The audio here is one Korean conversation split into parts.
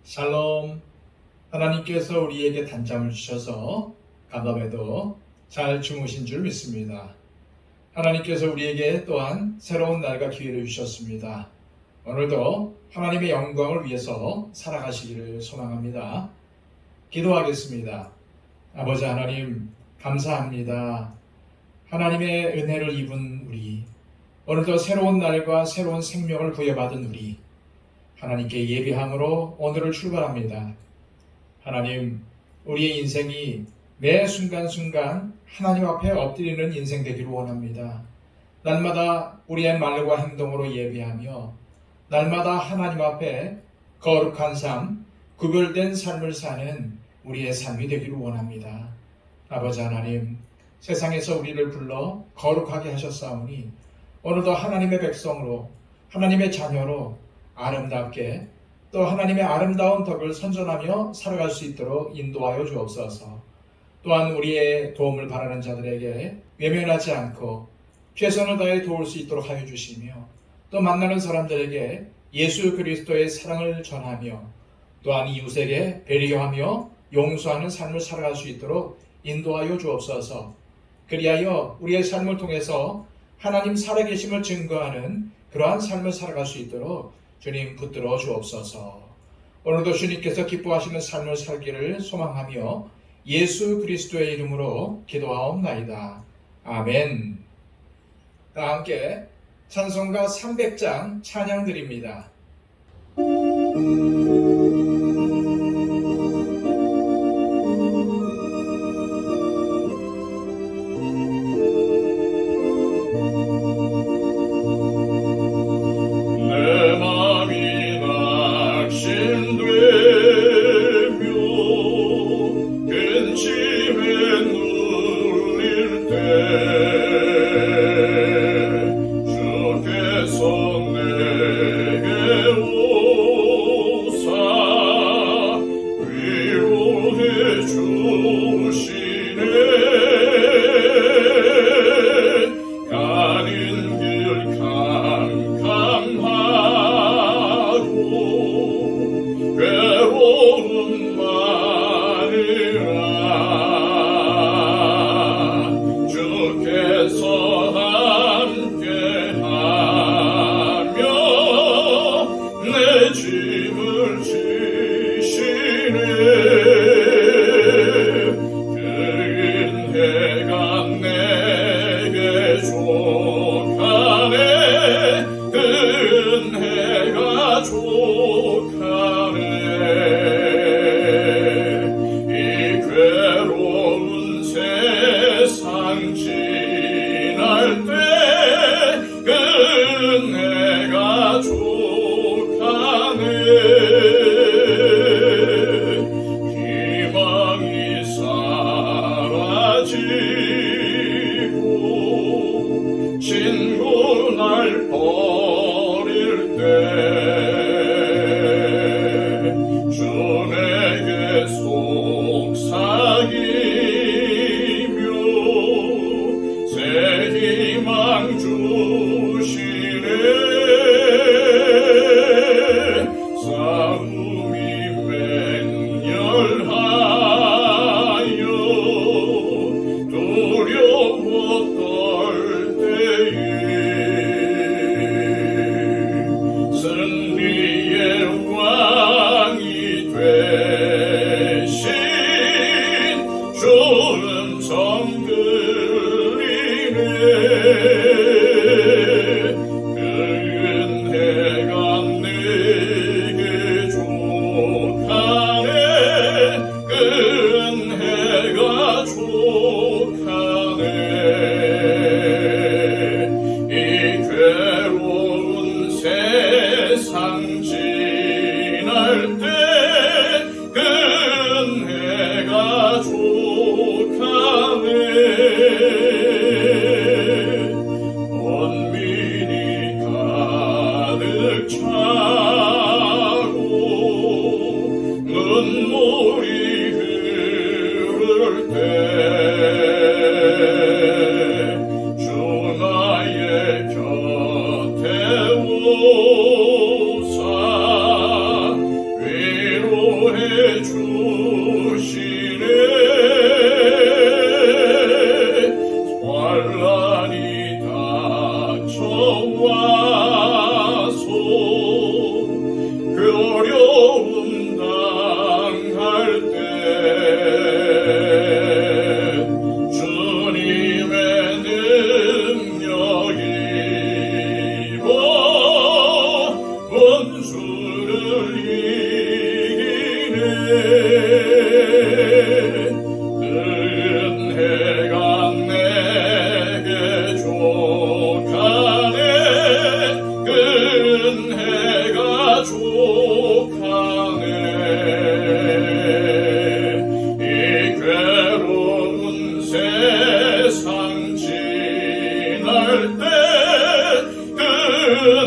샬롬. 하나님께서 우리에게 단잠을 주셔서 간밤에도 잘 주무신 줄 믿습니다. 하나님께서 우리에게 또한 새로운 날과 기회를 주셨습니다. 오늘도 하나님의 영광을 위해서 살아가시기를 소망합니다. 기도하겠습니다. 아버지 하나님, 감사합니다. 하나님의 은혜를 입은 우리, 오늘도 새로운 날과 새로운 생명을 부여받은 우리, 하나님께 예배함으로 오늘을 출발합니다. 하나님, 우리의 인생이 매 순간순간 하나님 앞에 엎드리는 인생 되기를 원합니다. 날마다 우리의 말과 행동으로 예배하며 날마다 하나님 앞에 거룩한 삶, 구별된 삶을 사는 우리의 삶이 되기를 원합니다. 아버지 하나님, 세상에서 우리를 불러 거룩하게 하셨사오니 오늘도 하나님의 백성으로, 하나님의 자녀로 아름답게 또 하나님의 아름다운 덕을 선전하며 살아갈 수 있도록 인도하여 주옵소서. 또한 우리의 도움을 바라는 자들에게 외면하지 않고 최선을 다해 도울 수 있도록 하여 주시며, 또 만나는 사람들에게 예수 그리스도의 사랑을 전하며 또한 이웃에게 배려하며 용서하는 삶을 살아갈 수 있도록 인도하여 주옵소서. 그리하여 우리의 삶을 통해서 하나님 살아계심을 증거하는 그러한 삶을 살아갈 수 있도록 주님 붙들어 주옵소서. 오늘도 주님께서 기뻐하시는 삶을 살기를 소망하며 예수 그리스도의 이름으로 기도하옵나이다. 아멘. 다 함께 찬송가 300장 찬양 드립니다. 주께서 함께하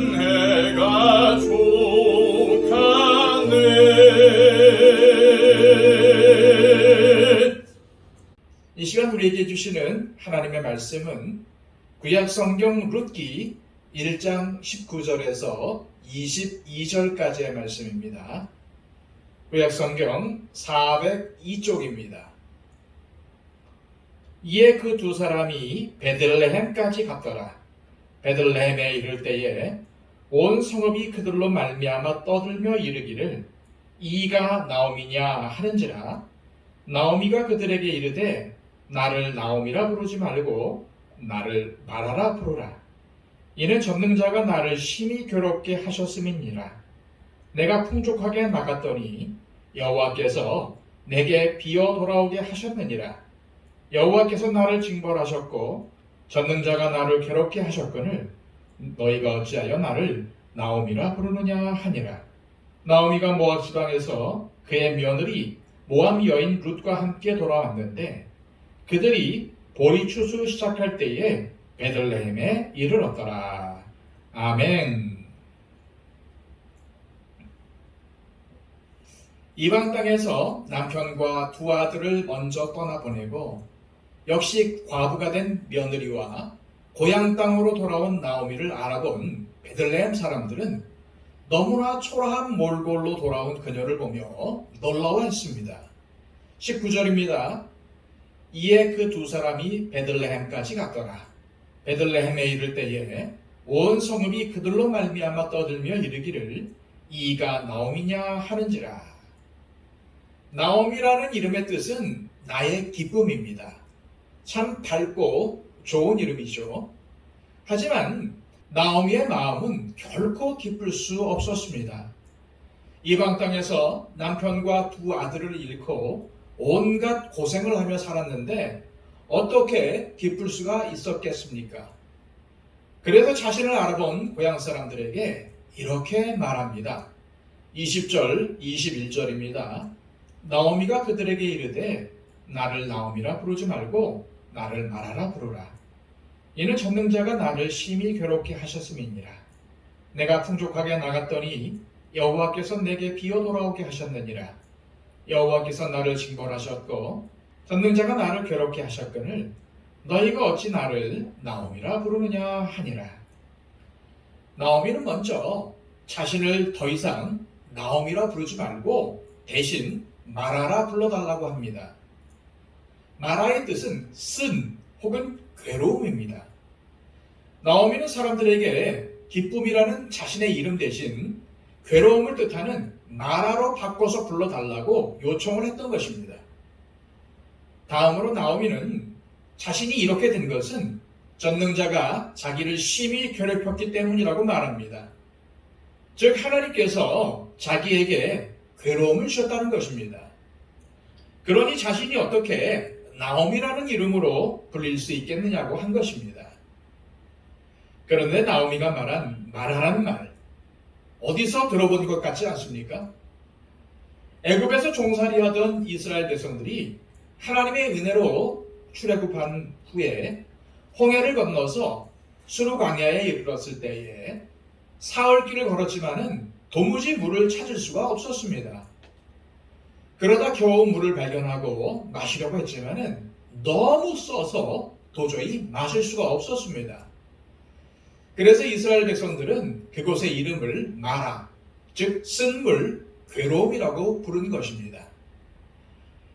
은혜가 족하네. 이 시간 우리에게 주시는 하나님의 말씀은 구약 성경 룻기 1장 19절에서 22절까지의 말씀입니다. 구약 성경 402쪽입니다. 이에 그 두 사람이 베들레헴까지 갔더라. 베들레헴에 이를 때에 온 성읍이 그들로 말미암아 떠들며 이르기를 이가 나오미냐 하는지라. 나오미가 그들에게 이르되 나를 나오미라 부르지 말고 나를 마라라 부르라. 이는 전능자가 나를 심히 괴롭게 하셨음이니라. 내가 풍족하게 나갔더니 여호와께서 내게 비어 돌아오게 하셨느니라. 여호와께서 나를 징벌하셨고 전능자가 나를 괴롭게 하셨거늘 너희가 어찌하여 나를 나오미라 부르느냐 하니라. 나오미가 모압 지방에서 그의 며느리 모압 여인 룻과 함께 돌아왔는데 그들이 보리 추수 시작할 때에 베들레헴에 이르렀더라. 아멘. 이방 땅에서 남편과 두 아들을 먼저 떠나보내고 역시 과부가 된 며느리와 고향 땅으로 돌아온 나오미를 알아본 베들레헴 사람들은 너무나 초라한 몰골로 돌아온 그녀를 보며 놀라워했습니다. 19절입니다. 이에 그 두 사람이 베들레헴까지 갔더라. 베들레헴에 이를 때에 온 성읍이 그들로 말미암아 떠들며 이르기를 이가 나오미냐 하는지라. 나오미라는 이름의 뜻은 나의 기쁨입니다. 참 밝고 좋은 이름이죠. 하지만 나오미의 마음은 결코 기쁠 수 없었습니다. 이방 땅에서 남편과 두 아들을 잃고 온갖 고생을 하며 살았는데 어떻게 기쁠 수가 있었겠습니까? 그래서 자신을 알아본 고향 사람들에게 이렇게 말합니다. 20절, 21절입니다. 나오미가 그들에게 이르되 나를 나오미라 부르지 말고 나를 마라라 부르라. 이는 전능자가 나를 심히 괴롭게 하셨음이니라. 내가 풍족하게 나갔더니 여호와께서 내게 비어 돌아오게 하셨느니라. 여호와께서 나를 징벌하셨고 전능자가 나를 괴롭게 하셨거늘 너희가 어찌 나를 나오미라 부르느냐 하니라. 나오미는 먼저 자신을 더 이상 나오미라 부르지 말고 대신 마라라 불러달라고 합니다. 마라의 뜻은 쓴 혹은 괴로움입니다. 나오미는 사람들에게 기쁨이라는 자신의 이름 대신 괴로움을 뜻하는 마라로 바꿔서 불러달라고 요청을 했던 것입니다. 다음으로 나오미는 자신이 이렇게 된 것은 전능자가 자기를 심히 괴롭혔기 때문이라고 말합니다. 즉 하나님께서 자기에게 괴로움을 주셨다는 것입니다. 그러니 자신이 어떻게 나오미라는 이름으로 불릴 수 있겠느냐고 한 것입니다. 그런데 나오미가 말한 마라라는 말, 어디서 들어본 것 같지 않습니까? 애굽에서 종살이하던 이스라엘 백성들이 하나님의 은혜로 출애굽한 후에 홍해를 건너서 수르 광야에 이르렀을 때에 사흘길을 걸었지만은 도무지 물을 찾을 수가 없었습니다. 그러다 겨우 물을 발견하고 마시려고 했지만은 너무 써서 도저히 마실 수가 없었습니다. 그래서 이스라엘 백성들은 그곳의 이름을 마라, 즉 쓴물, 괴로움이라고 부른 것입니다.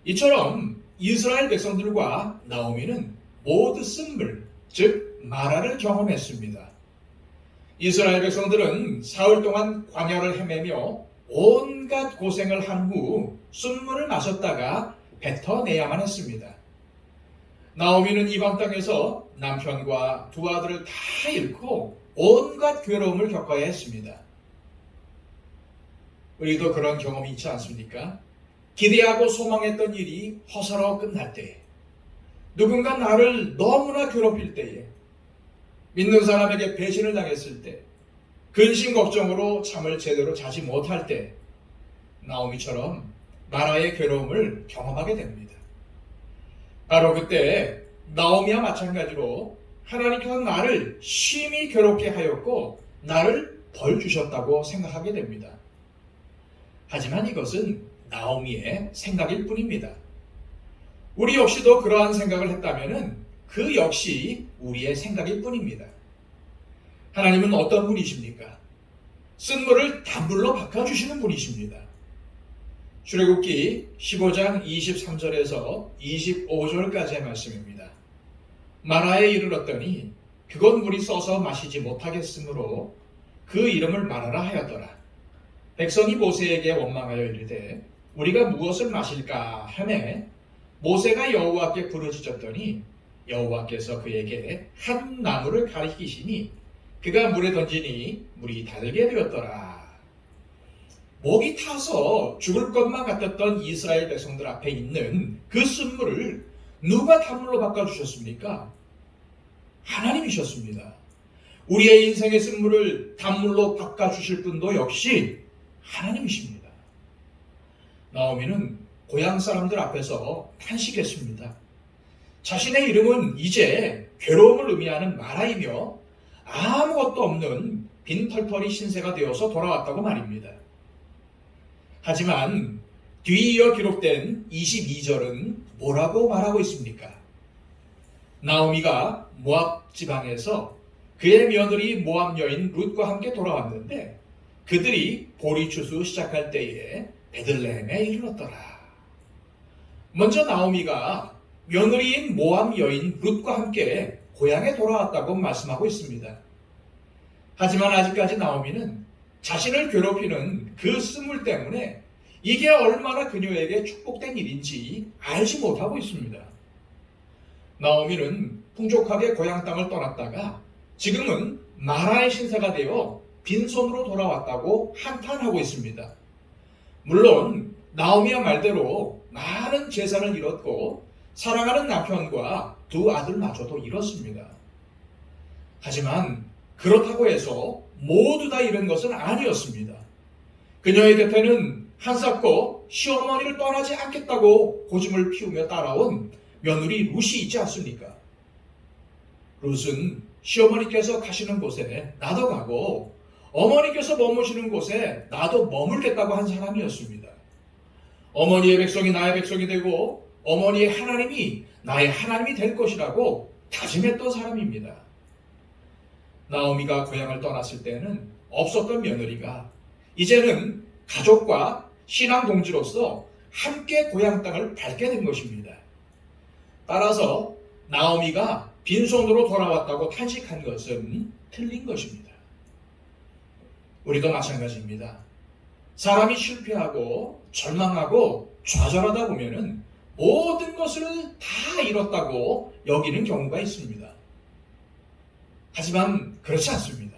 이처럼 이스라엘 백성들과 나오미는 모두 쓴물, 즉 마라를 경험했습니다. 이스라엘 백성들은 사흘 동안 광야를 헤매며 온갖 고생을 한 후 쓴물을 마셨다가 뱉어내야만 했습니다. 나오미는 이방 땅에서 남편과 두 아들을 다 잃고 온갖 괴로움을 겪어야 했습니다. 우리도 그런 경험이 있지 않습니까? 기대하고 소망했던 일이 허사로 끝날 때, 누군가 나를 너무나 괴롭힐 때에, 믿는 사람에게 배신을 당했을 때, 근심 걱정으로 잠을 제대로 자지 못할 때, 나오미처럼 마라의 괴로움을 경험하게 됩니다. 바로 그때 나오미와 마찬가지로 하나님께서 나를 심히 괴롭게 하였고 나를 벌 주셨다고 생각하게 됩니다. 하지만 이것은 나오미의 생각일 뿐입니다. 우리 역시도 그러한 생각을 했다면 그 역시 우리의 생각일 뿐입니다. 하나님은 어떤 분이십니까? 쓴물을 단물로 바꿔주시는 분이십니다. 출애굽기 15장 23절에서 25절까지의 말씀입니다. 마라에 이르렀더니 그곳 물이 써서 마시지 못하겠으므로 그 이름을 마라라 하였더라. 백성이 모세에게 원망하여 이르되 우리가 무엇을 마실까 하매 모세가 여호와께 부르짖었더니 여호와께서 그에게 한 나무를 가리키시니 그가 물에 던지니 물이 달게 되었더라. 목이 타서 죽을 것만 같았던 이스라엘 백성들 앞에 있는 그 쓴물을 누가 단물로 바꿔주셨습니까? 하나님이셨습니다. 우리의 인생의 쓴물을 단물로 바꿔주실 분도 역시 하나님이십니다. 나오미는 고향 사람들 앞에서 탄식했습니다. 자신의 이름은 이제 괴로움을 의미하는 마라이며 아무것도 없는 빈털터리 신세가 되어서 돌아왔다고 말입니다. 하지만 뒤이어 기록된 22절은 뭐라고 말하고 있습니까? 나오미가 모압 지방에서 그의 며느리 모압 여인 룻과 함께 돌아왔는데 그들이 보리추수 시작할 때에 베들레헴에 이르렀더라. 먼저 나오미가 며느리인 모압 여인 룻과 함께 고향에 돌아왔다고 말씀하고 있습니다. 하지만 아직까지 나오미는 자신을 괴롭히는 그 쓴물 때문에 이게 얼마나 그녀에게 축복된 일인지 알지 못하고 있습니다. 나오미는 풍족하게 고향 땅을 떠났다가 지금은 마라의 신세가 되어 빈손으로 돌아왔다고 한탄하고 있습니다. 물론 나오미의 말대로 많은 재산을 잃었고 사랑하는 남편과 두 아들마저도 잃었습니다. 하지만 그렇다고 해서 모두 다 잃은 것은 아니었습니다. 그녀의 곁에는 한사코 시어머니를 떠나지 않겠다고 고집을 피우며 따라온 며느리 룻이 있지 않습니까? 룻은 시어머니께서 가시는 곳에 나도 가고 어머니께서 머무시는 곳에 나도 머물겠다고 한 사람이었습니다. 어머니의 백성이 나의 백성이 되고 어머니의 하나님이 나의 하나님이 될 것이라고 다짐했던 사람입니다. 나오미가 고향을 떠났을 때는 없었던 며느리가 이제는 가족과 신앙 동지로서 함께 고향 땅을 밟게 된 것입니다. 따라서 나오미가 빈손으로 돌아왔다고 탄식한 것은 틀린 것입니다. 우리도 마찬가지입니다. 사람이 실패하고 절망하고 좌절하다 보면은 모든 것을 다 잃었다고 여기는 경우가 있습니다. 하지만 그렇지 않습니다.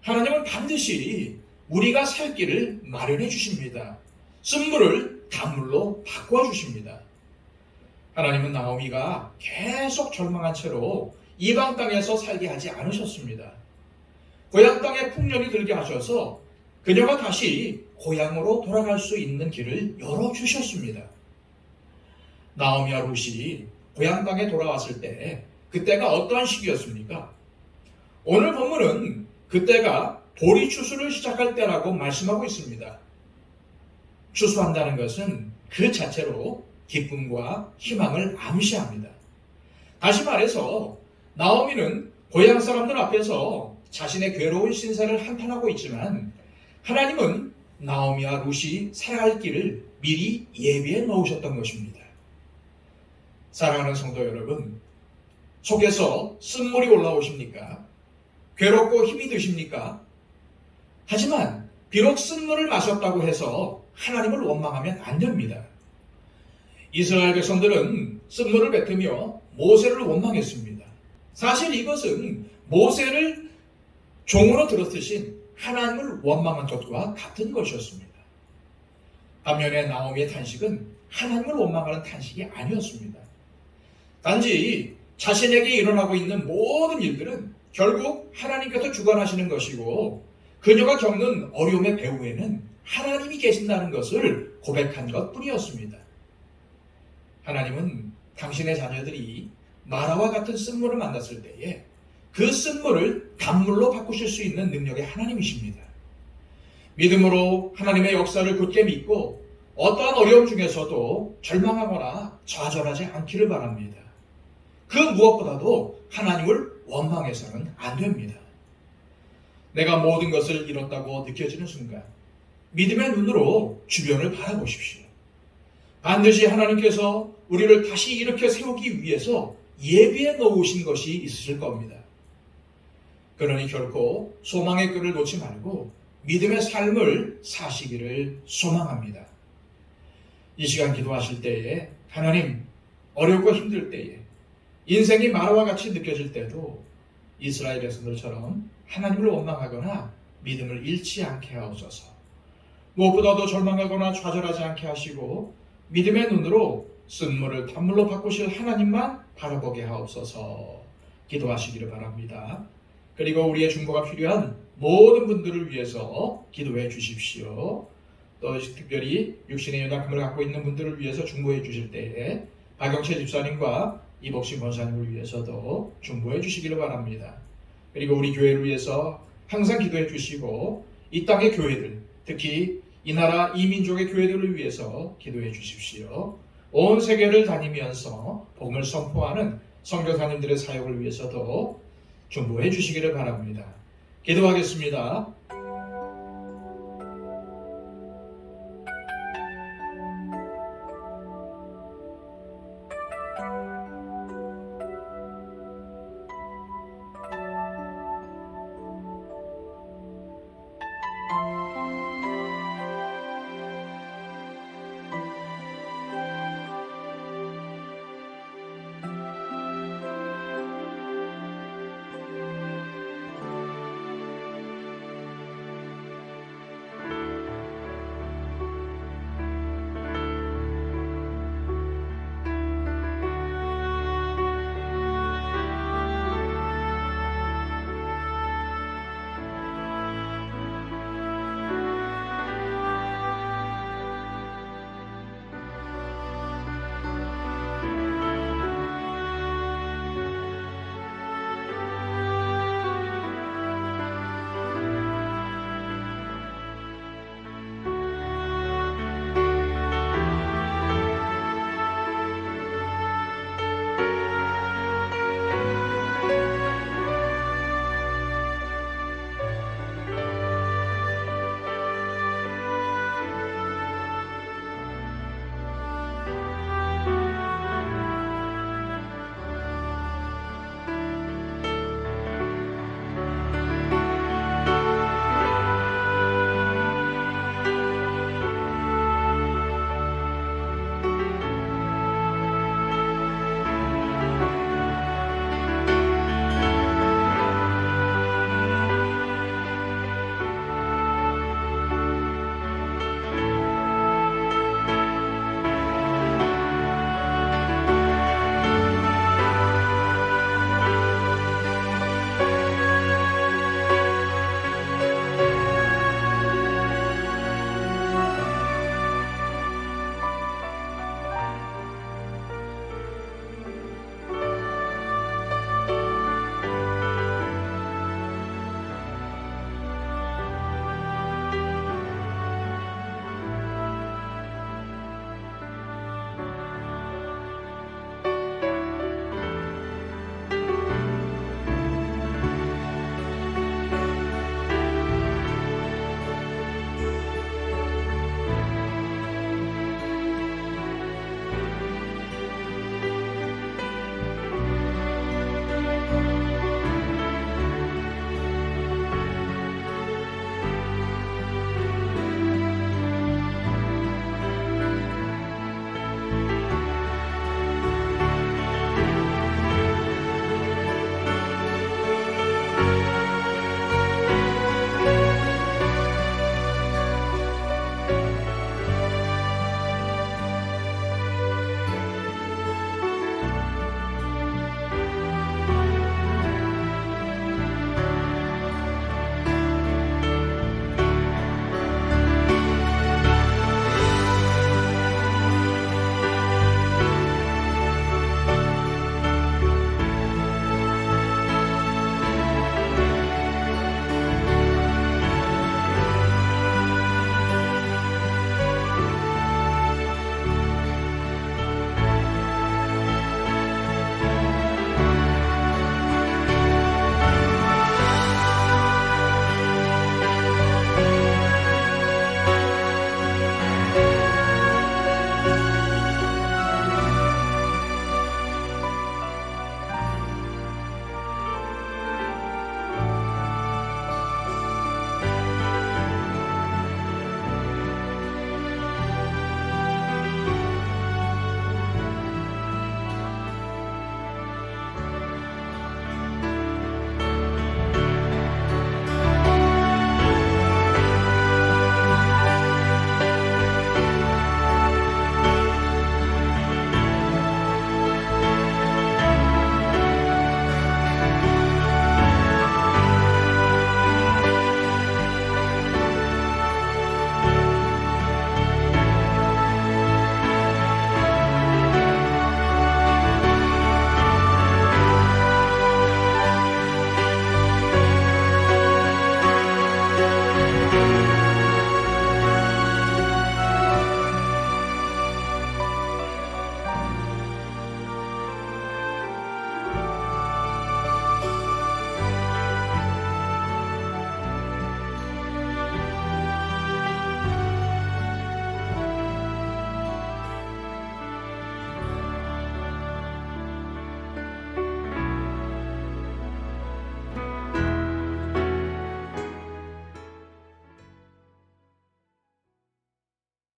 하나님은 반드시 우리가 살 길을 마련해 주십니다. 쓴물을 단물로 바꿔 주십니다. 하나님은 나오미가 계속 절망한 채로 이방 땅에서 살게 하지 않으셨습니다. 고향 땅에 풍년이 들게 하셔서 그녀가 다시 고향으로 돌아갈 수 있는 길을 열어주셨습니다. 나오미와 룻이 고향 땅에 돌아왔을 때 그때가 어떠한 시기였습니까? 오늘 본문은 그때가 보리 추수를 시작할 때라고 말씀하고 있습니다. 추수한다는 것은 그 자체로 기쁨과 희망을 암시합니다. 다시 말해서 나오미는 고향 사람들 앞에서 자신의 괴로운 신세를 한탄하고 있지만 하나님은 나오미와 룻이 살아갈 길을 미리 예비해 놓으셨던 것입니다. 사랑하는 성도 여러분, 속에서 쓴물이 올라오십니까? 괴롭고 힘이 드십니까? 하지만 비록 쓴물을 마셨다고 해서 하나님을 원망하면 안 됩니다. 이스라엘 백성들은 쓴물을 뱉으며 모세를 원망했습니다. 사실 이것은 모세를 종으로 들어쓰신 하나님을 원망한 것과 같은 것이었습니다. 반면에 나오미의 탄식은 하나님을 원망하는 탄식이 아니었습니다. 단지 자신에게 일어나고 있는 모든 일들은 결국 하나님께서 주관하시는 것이고 그녀가 겪는 어려움의 배후에는 하나님이 계신다는 것을 고백한 것뿐이었습니다. 하나님은 당신의 자녀들이 마라와 같은 쓴물을 만났을 때에 그 쓴물을 단물로 바꾸실 수 있는 능력의 하나님이십니다. 믿음으로 하나님의 역사를 굳게 믿고 어떠한 어려움 중에서도 절망하거나 좌절하지 않기를 바랍니다. 그 무엇보다도 하나님을 원망해서는 안 됩니다. 내가 모든 것을 잃었다고 느껴지는 순간 믿음의 눈으로 주변을 바라보십시오. 반드시 하나님께서 우리를 다시 일으켜 세우기 위해서 예비해 놓으신 것이 있으실 겁니다. 그러니 결코 소망의 끈을 놓지 말고 믿음의 삶을 사시기를 소망합니다. 이 시간 기도하실 때에 하나님, 어렵고 힘들 때에 인생이 마라와 같이 느껴질 때도 이스라엘 백성들처럼 하나님을 원망하거나 믿음을 잃지 않게 하옵소서. 무엇보다도 절망하거나 좌절하지 않게 하시고 믿음의 눈으로 쓴물을 단물로 바꾸실 하나님만 바라보게 하옵소서. 기도하시기를 바랍니다. 그리고 우리의 중보가 필요한 모든 분들을 위해서 기도해 주십시오. 또 특별히 육신의 연약함을 갖고 있는 분들을 위해서 중보해 주실 때에 박영채 집사님과 이복신 권사님을 위해서도 중보해 주시기를 바랍니다. 그리고 우리 교회를 위해서 항상 기도해 주시고 이 땅의 교회들, 특히 이 나라 이 민족의 교회들을 위해서 기도해 주십시오. 온 세계를 다니면서 복음을 선포하는 선교사님들의 사역을 위해서도 중보해 주시기를 바랍니다. 기도하겠습니다.